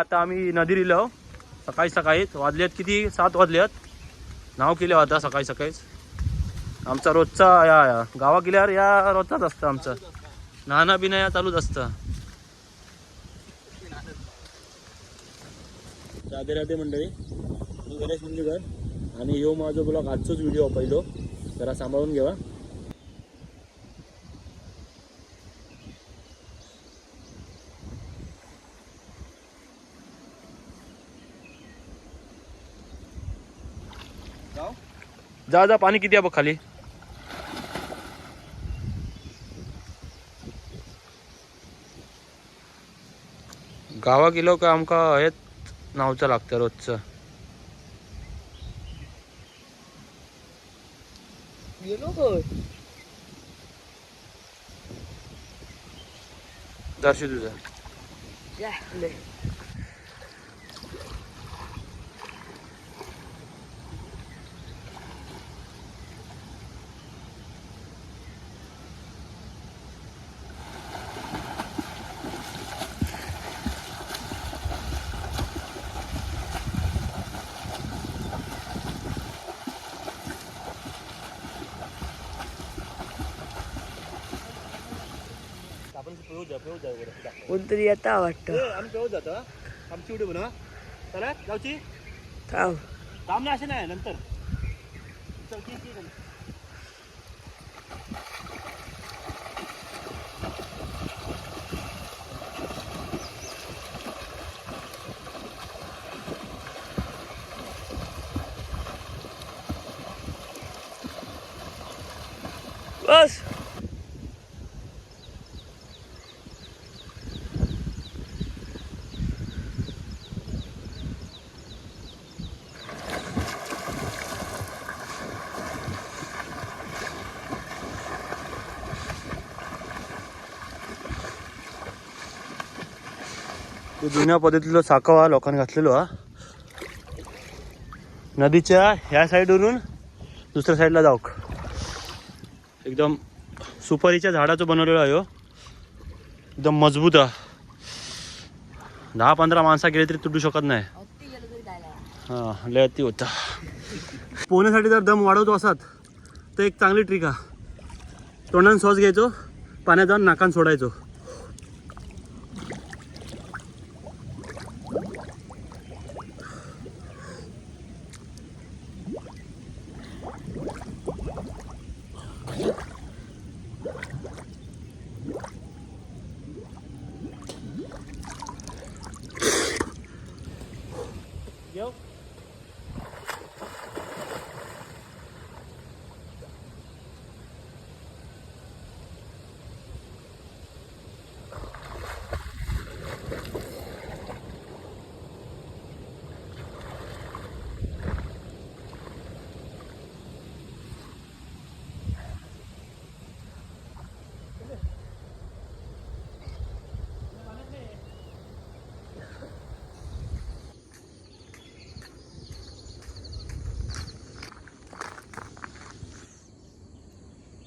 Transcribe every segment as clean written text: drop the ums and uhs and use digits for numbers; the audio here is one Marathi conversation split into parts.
आता आम्ही नदी दिलो सकाळी सकाळीच वाजलेत किती 7 वाजलेत. नाव केले होता सकाळी सकाळीच. आमचा रोजचा या गावा गेल्यावर या रोजचाच असतं आमचं. नाना बिना या चालूच असतं. राधे राधे मंडळी, मी गणेश मुंजेकर आणि ह्यो माझा ब्लॉग आजचोच व्हिडिओ पहिलो, जरा सांभाळून घ्या. जा जा पाणी किती आहे बघ खाली. गावा गेलो का आमका हेच नावचं लागतं रोजचं. दर्शी तुझं कोणतरी येता वाटतं. आम्ही पेवत जातो. आमची उडी बनवा चला गावची थांब काम नाही असे नाही नंतर. बस. तो जुन्या पद्धतीला साखवा लोकांनी घातलेलो हा. नदीच्या ह्या साईडवरून दुसऱ्या साईडला जाऊ. एकदम सुपारीच्या झाडाचं बनवलेलं आहे हो. एकदम मजबूत आहे. 10-15 माणसा गेले तरी तुटू शकत नाही. हां लय अति होता. पोहण्यासाठी जर दम वाढवतो असात तर एक चांगली ट्रिक आहे. तोंडाने श्वास घ्यायचो, पाण्यात जाऊन नाकान सोडायचो.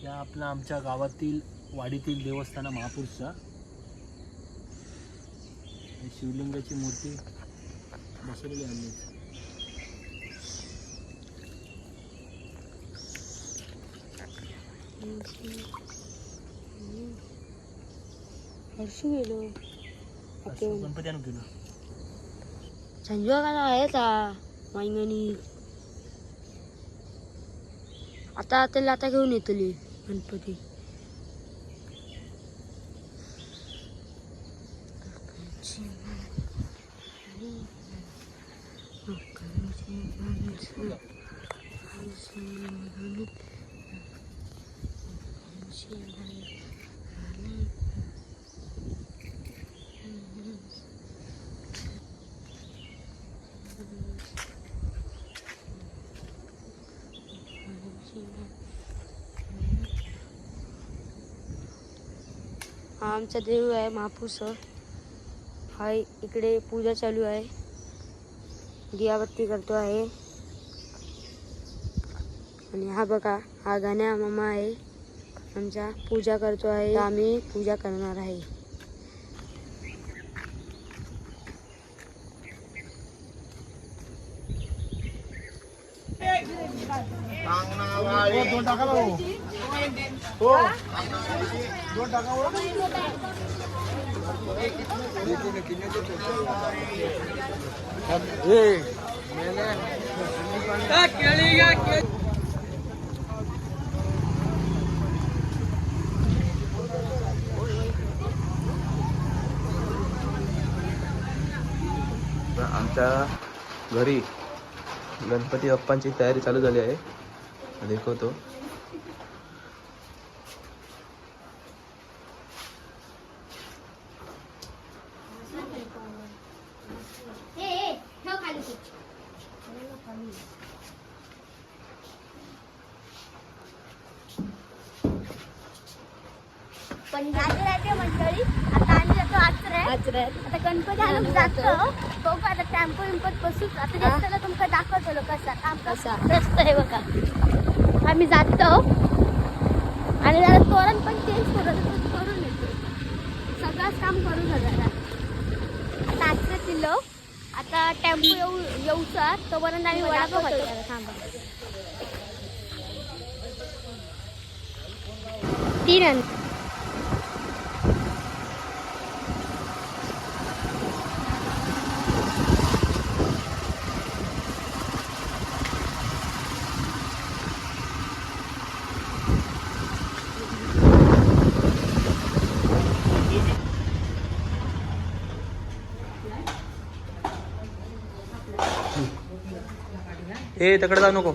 या आपला आमच्या गावातील वाडीतील देवस्थान महापुरुषचा शिवलिंगाची मूर्ती बसवलेली आहे. गणपती आणून गेलो संजोगाला आहे का मायंगणी. आता त्याला आता घेऊन येतली गणपती. हा आमचा देव आहे महापुरुष. हाय इकडे पूजा चालू आहे. दियाबत्ती करतो आहे. आणि हा बघा हा गाण्या मामा आहे आमचा. पूजा करतो आहे. आम्ही पूजा करणार आहे. आमच्या घरी गणपती बाप्पांची तयारी चालू झाली आहे, दाखवतो. पण राजे मंडळी आता आम्ही जातो आचऱ्यात. आता गणपती आणून जातो. बघू आता टेम्पो विंपत बसूच. आता रस्त्याला तुमका दाखवतो कसा काम कसा रस्ता आहे बघा. आम्ही जातो आणि जरा तोरण पण चेंज करून येतो. सगळंच काम करून जरा. आता आचऱ्यात दिलो. आता टेम्पो येऊचा तोपर्यंत आम्ही वडापाव खातो. थांबा 3 ए तिकडे जाऊ नको.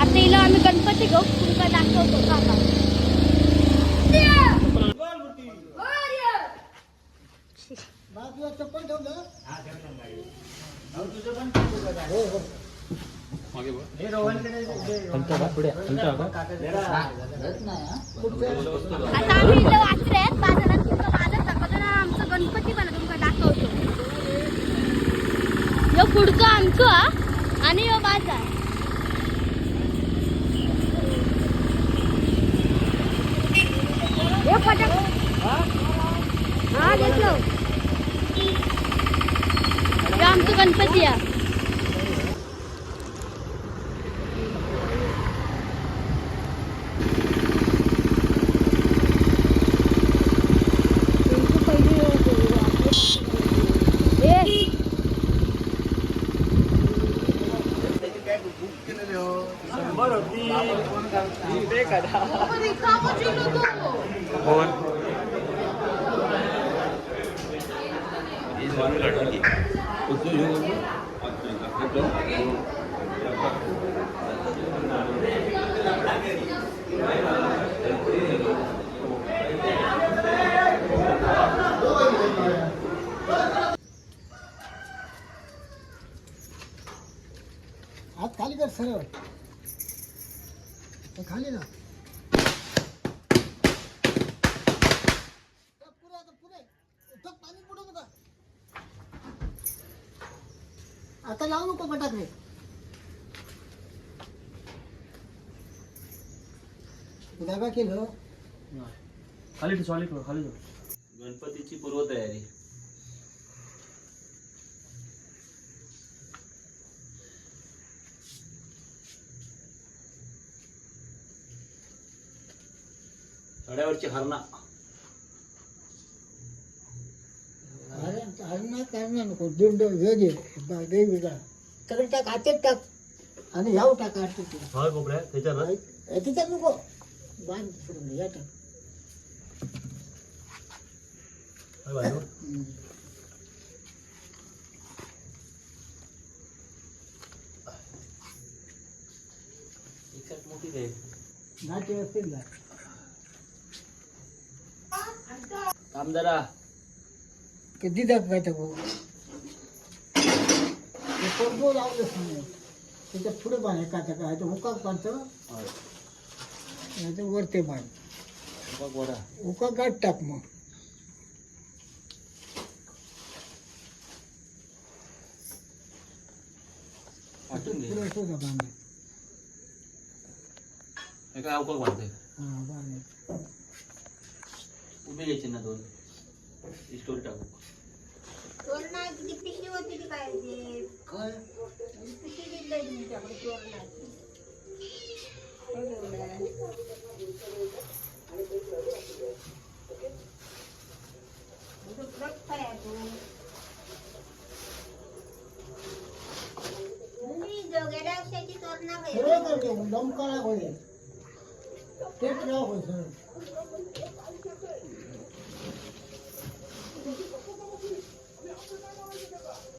आता इला आम्ही गणपती घेऊ तुमका दाखवतो काका. आता आम्ही इला वाचऱ्यात बाजारात तुमका बाजार दाखवतो ना. आमचं गणपती पण तुमका दाखवतो. यो फुडका आमचो आणि यो बाजार. हे फटाक हा घेतलो. हे आमचं गणपती आहे. कोण हात खाली कर सरळ. खाली ना पुढे आता पुढे पाणी पुढे बघा. आता लावू नको फटाकडे. दाबा केलं खाली खाली खाली. गणपतीची पूर्वतयारी. तड्यावरची हरणा. हरणा करणार नको. दिंड वेगळे वेगवेगळा सगळं टाक. हातात टाक आणि ह्याव टाका. हा कोपऱ्या त्याच्यात तिच्यात नको. बांध सोडून या टाक. मोठी आहे. नाट्य असतील ना कामदारा कधी दाखवायचं भाऊ. ते पडगो लावलंच नाही. त्याच्यात पुढे बांध काचा काय हुका काढतं वरते बांध. हुका गाठ टाक. मग पुढे सोडा बांधा. हे काय अवकाळ बांधते हा बांधा. उभे घ्यायचे ना दोन स्टोरी टाकू काय सरळ करते दमकाळा होईल तेच नाव होईल सरळ